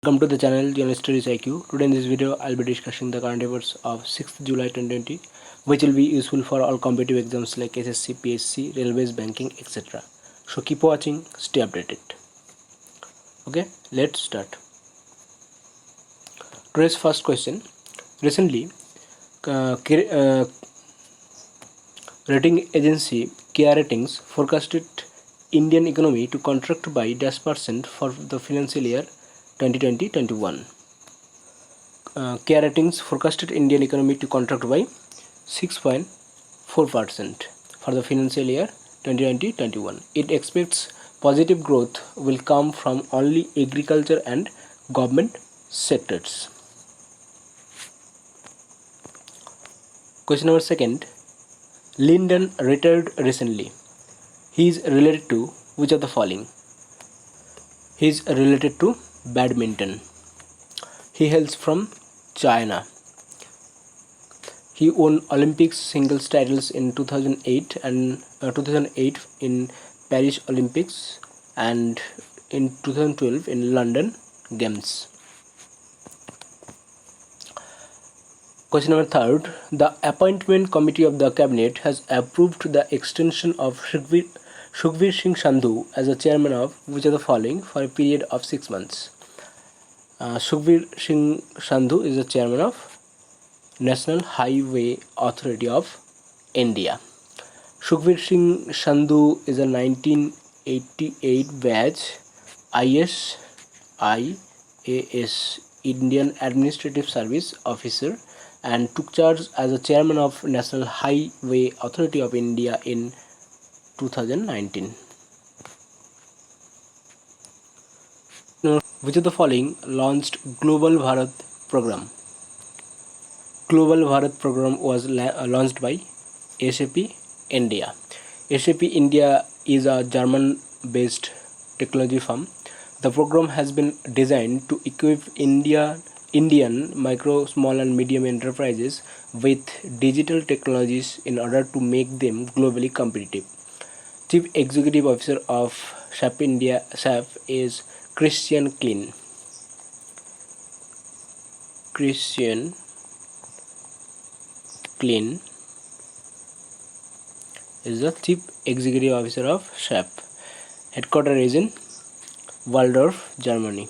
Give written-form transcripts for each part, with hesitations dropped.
Welcome to the channel General Studies IQ. Today in this video I'll be discussing the current affairs of 6th July 2020, which will be useful for all competitive exams like SSC, PSC, railways, banking, etc. So keep watching, stay updated. Okay, let's start. Today's first question. Recently, rating agency Kia Ratings forecasted Indian economy to contract by -% for the financial year 2020-21. Kia Ratings forecasted Indian economy to contract by 6.4% for the financial year 2020-21. It expects positive growth will come from only agriculture and government sectors. Question number second. Lin Dan retired recently. He is related to which of the following? He is related to badminton. He hails from China. He won Olympics singles titles in 2008 and 2008 in Paris Olympics and in 2012 in London Games. Question number third. The appointment committee of the cabinet has approved the extension of Sukhbir Singh Sandhu as a chairman of which of the following for a period of 6 months? Sukhbir Singh Sandhu is the chairman of National Highway Authority of India. Sukhbir Singh Sandhu is a 1988 batch IAS Indian Administrative Service officer and took charge as a chairman of National Highway Authority of India in 2019. Which of the following launched Global Bharat program? Global Bharat program was launched by SAP India. SAP India is a German-based technology firm. The program has been designed to equip Indian micro, small and medium enterprises with digital technologies in order to make them globally competitive. Chief Executive Officer of SAP India is Christian Klein. Christian Klein is the Chief Executive Officer of SAP. Headquarters is in Waldorf, Germany.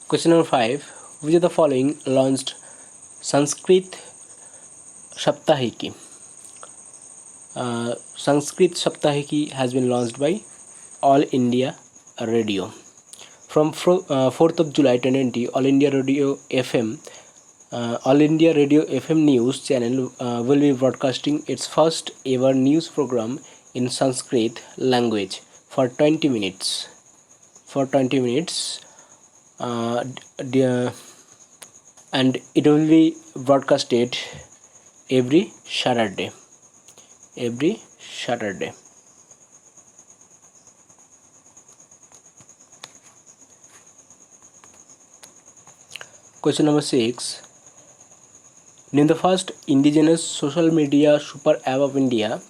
Question number 5. Which of the following launched Sanskrit Saptahiki? Sanskrit Saptahiki has been launched by All India Radio. From 4th of July 2020, All India Radio FM news channel will be broadcasting its first ever news program in Sanskrit language for 20 minutes. And it will be broadcasted every Saturday. Question number 6. Name the first indigenous social media super app of India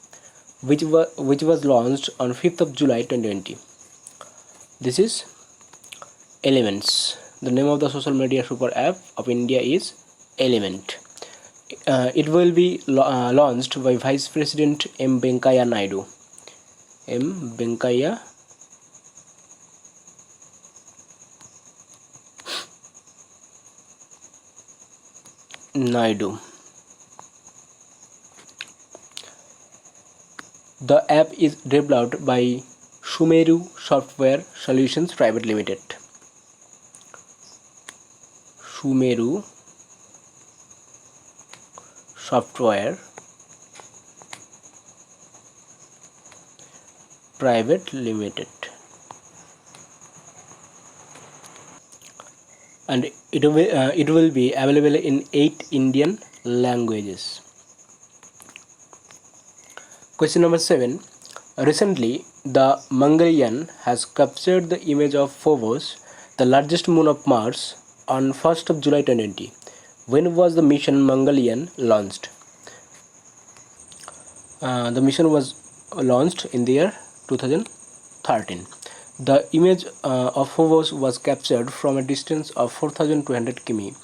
which was launched on 5th of July 2020. This is Elements. The name of the social media super app of India is Element. It will be launched by Vice President M. Venkaiah Naidu. The app is developed by Sumeru Software Solutions Private Limited. Sumeru Software Private Limited, and it will be available in 8 Indian languages. Question number 7. Recently, the Mangalyaan has captured the image of Phobos, the largest moon of Mars, on 1st of July 2020. When was the Mission Mangalyaan launched? The mission was launched in the year 2013. The image of Phobos was captured from a distance of 4,200 km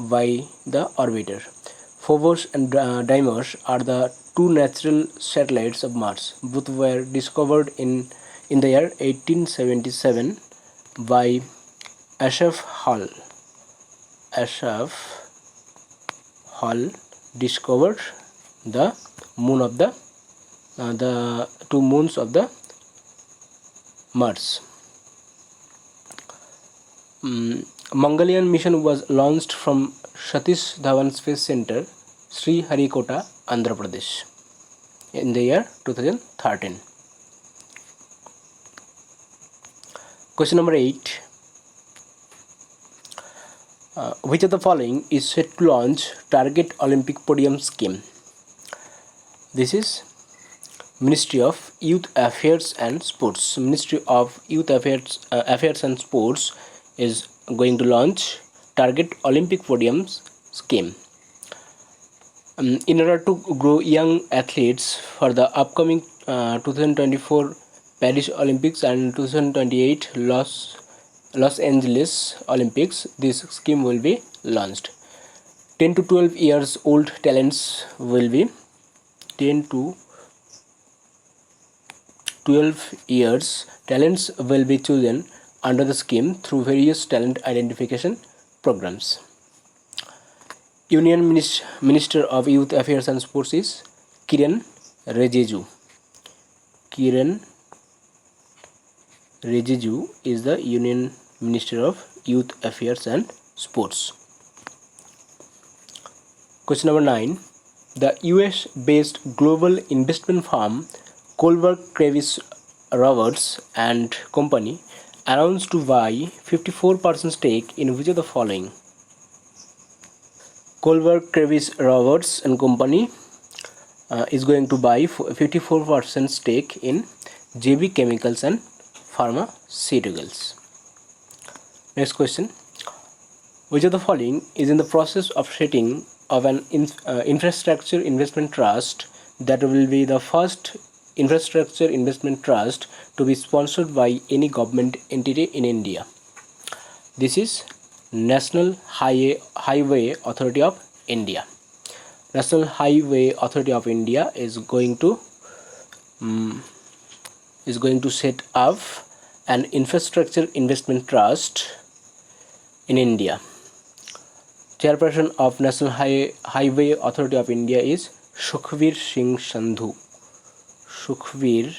by the orbiter. Phobos and Deimos are the two natural satellites of Mars. Both were discovered in the year 1877 by Asaph Hall. Asaph Hall discovered the moon of the two moons of the Mars. Mangalyaan mission was launched from Satish Dhawan Space Center, Sriharikota, Andhra Pradesh, in the year 2013. Question number 8. Which of the following is set to launch Target Olympic Podium Scheme? This is Ministry of Youth Affairs and Sports. Ministry of Youth Affairs and Sports is going to launch Target Olympic Podium Scheme. In order to grow young athletes for the upcoming 2024 Paris Olympics and 2028 Los Angeles Olympics, this scheme will be launched. 10 to 12 years old talents will be 10 to 12 years talents will be chosen under the scheme through various talent identification programs. Union Minister of Youth Affairs and Sports is Kiren Rijiju. Kiren Rijiju is the Union Minister of Youth Affairs and Sports. Question number 9. The US-based global investment firm Kohlberg, Kravis, Roberts and Company announced to buy 54% stake in which of the following? Kohlberg, Kravis, Roberts and Company is going to buy 54% stake in JB Chemicals and Pharmaceuticals. Next question. Which of the following is in the process of setting of an infrastructure investment trust that will be the first infrastructure investment trust to be sponsored by any government entity in India? This is National Highway Authority of India. National Highway Authority of India is going to set up an infrastructure investment trust in India. Chairperson of National Highway Authority of India is Sukhbir Singh Sandhu. Sukhbir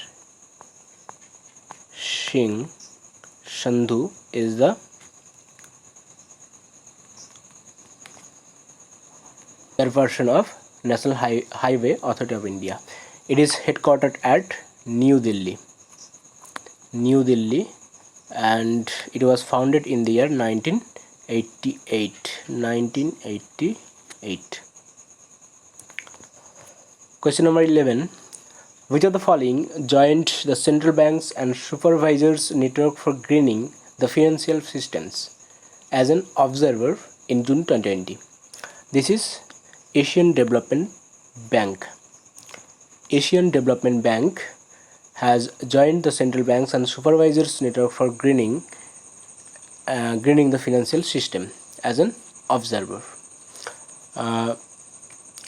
Singh Sandhu is the chairperson of National Highway Authority of India. It is headquartered at New Delhi, and it was founded in the year 1988. Question number 11. Which of the following joined the central banks and supervisors network for greening the financial systems as an observer in June 2020? This is Asian Development Bank. Asian Development Bank has joined the central banks and supervisors network for greening the financial system as an observer.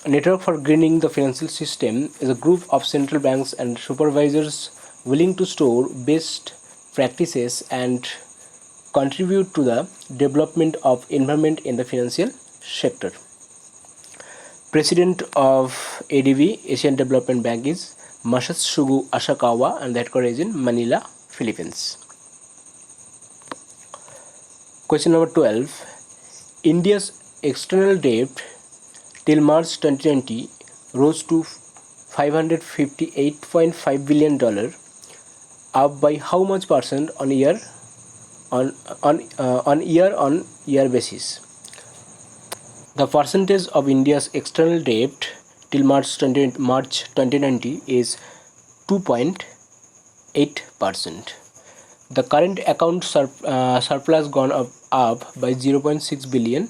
Network for Greening the Financial System is a group of central banks and supervisors willing to store best practices and contribute to the development of environment in the financial sector. President of ADB, Asian Development Bank, is Masatsugu Ashikawa, and the headquarters is in Manila, Philippines. Question number 12. India's external debt till March 2020 rose to $558.5 billion, up by how much percent on year basis? The percentage of India's external debt till March 2020 is 2.8%. The current account surplus gone up by $0.6 billion,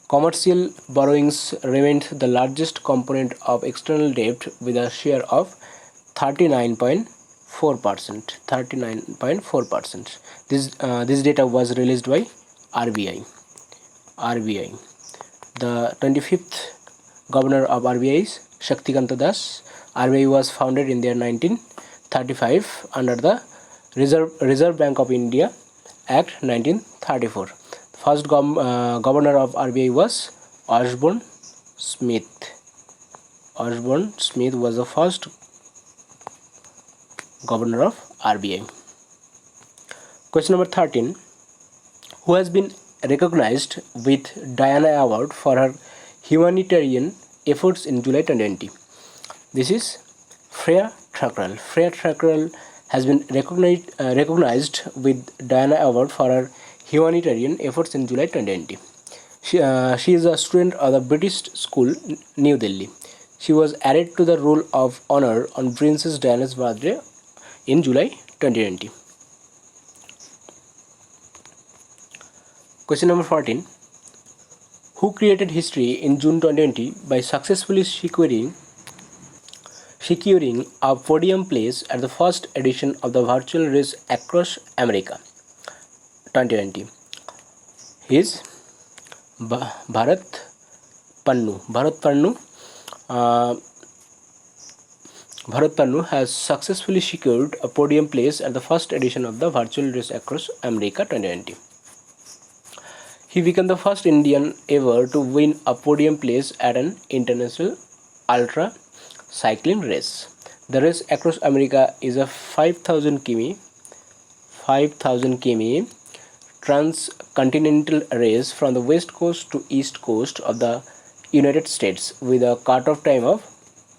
Commercial borrowings remained the largest component of external debt with a share of 39.4%. 39.4%. This data was released by RBI. The 25th governor of RBI is Shaktikanta Das. RBI was founded in the year 1935 under the Reserve Bank of India Act 1934. First governor of RBI was Osborne Smith. Osborne Smith was the first governor of RBI. Question number 13. Who has been recognized with Diana Award for her humanitarian efforts in July 2020? This is Freya Thakral. Freya Thakral has been recognized with Diana Award for her humanitarian efforts in July 2020. She is a student of the British School, New Delhi. She was added to the Roll of Honor on Princess Diana's birthday in July 2020. Question number 14. Who created history in June 2020 by successfully securing a podium place at the first edition of the virtual race across America 2020? He is Bharat Pannu. Bharat Pannu has successfully secured a podium place at the first edition of the virtual race across America 2020. He became the first Indian ever to win a podium place at an international ultra cycling race. The race across America is a 5,000 km transcontinental race from the west coast to east coast of the United States with a cut-off time of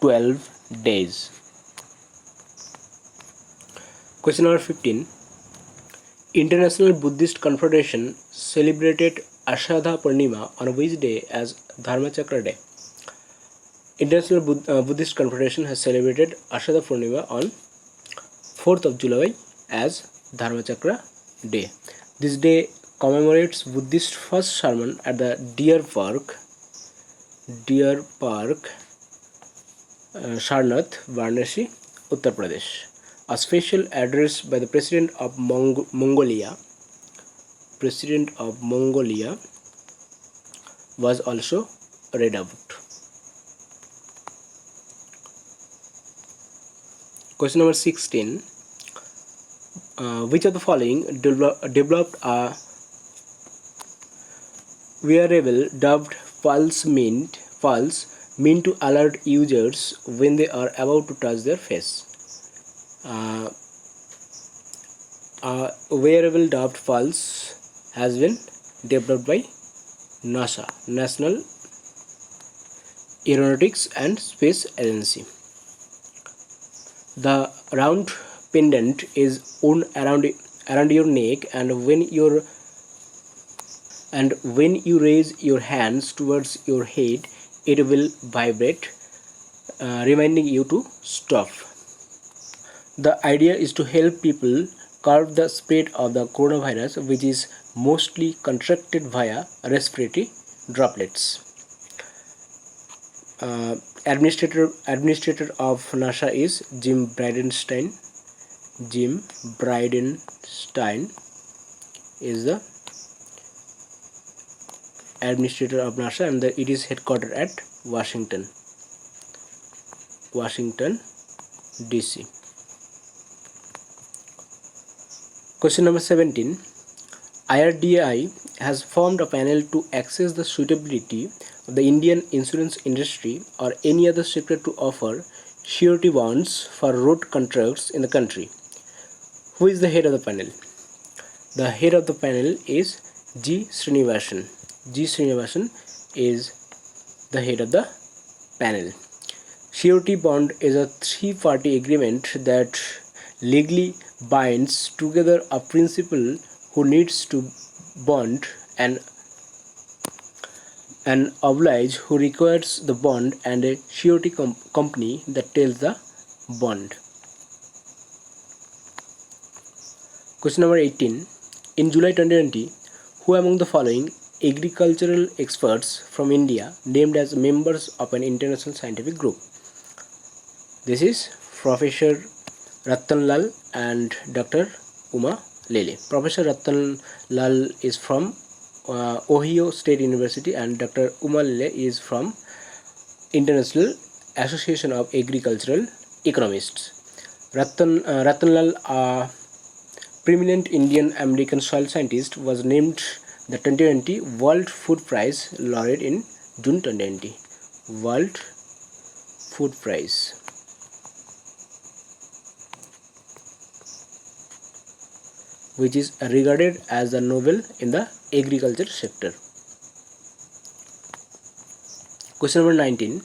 12 days. Question number 15. International Buddhist Confederation celebrated Ashadha Purnima on which day as Dharmachakra Day? International Buddhist Confederation has celebrated Ashadha Purnima on 4th of July as Dharmachakra Day. This day commemorates Buddhist first sermon at the Deer Park, Sarnath, Varanasi, Uttar Pradesh. A special address by the President of Mongolia was also read out. Question number 16. Which of the following developed a wearable dubbed pulse meant to alert users when they are about to touch their face? A wearable dubbed pulse has been developed by NASA, National Aeronautics and Space Agency. The round pendant is worn around your neck, and when you raise your hands towards your head, it will vibrate, reminding you to stop. The idea is to help people curb the spread of the coronavirus, which is mostly contracted via respiratory droplets. Administrator of NASA is Jim Bridenstine. Jim Bridenstine is the administrator of NASA, and it is headquartered at Washington, DC. Question number 17. IRDAI has formed a panel to assess the suitability of the Indian insurance industry or any other sector to offer surety bonds for road contracts in the country. Who is the head of the panel? The head of the panel is G. Srinivasan. G. Srinivasan is the head of the panel. Surety bond is a three-party agreement that legally binds together a principal who needs to bond and an oblige who requires the bond and a surety company that tells the bond. Question number 18. In July 2020, who among the following agricultural experts from India named as members of an international scientific group? This is Professor Ratan Lal and Dr. Uma Lele. Professor Ratan Lal is from Ohio State University and Dr. Uma Lele is from International Association of Agricultural Economists. Ratan Lal, a prominent Indian American soil scientist, was named the 2020 World Food Prize laureate in June 2020. World Food Prize. Which is regarded as the Nobel in the agriculture sector. Question number 19.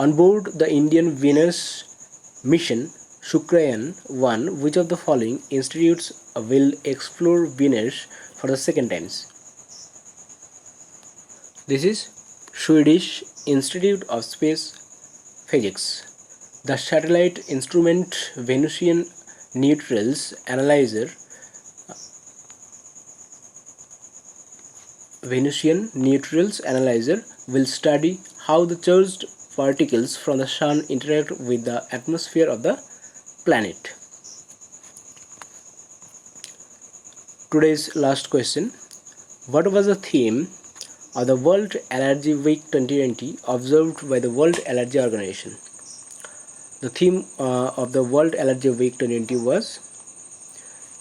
On board the Indian Venus mission Chandrayaan 1, which of the following institutes will explore Venus for the second time? This is Swedish Institute of Space Physics. The satellite instrument Venusian Neutrals Analyzer will study how the charged particles from the sun interact with the atmosphere of the planet. Today's last question. What was the theme of the World Allergy Week 2020 observed by the World Allergy Organization? The theme of the World Allergy Week 2020 was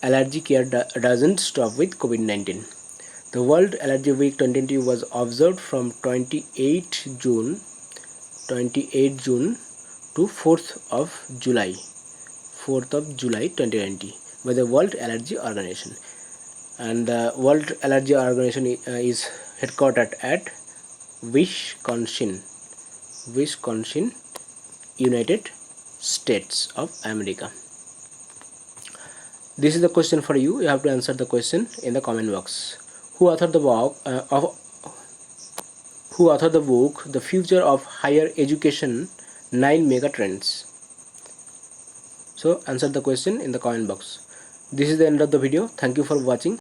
Allergy Care Doesn't Stop with COVID-19. The World Allergy Week 2020 was observed from 28 June to 4th of July 2020 by the World Allergy Organization. And the World Allergy Organization is headquartered at Wisconsin, United States of America. This is the question for you. You have to answer the question in the comment box. Who authored the book The Future of Higher Education 9 Mega Trends? So answer the question in the comment box. This is the end of the video. Thank you for watching.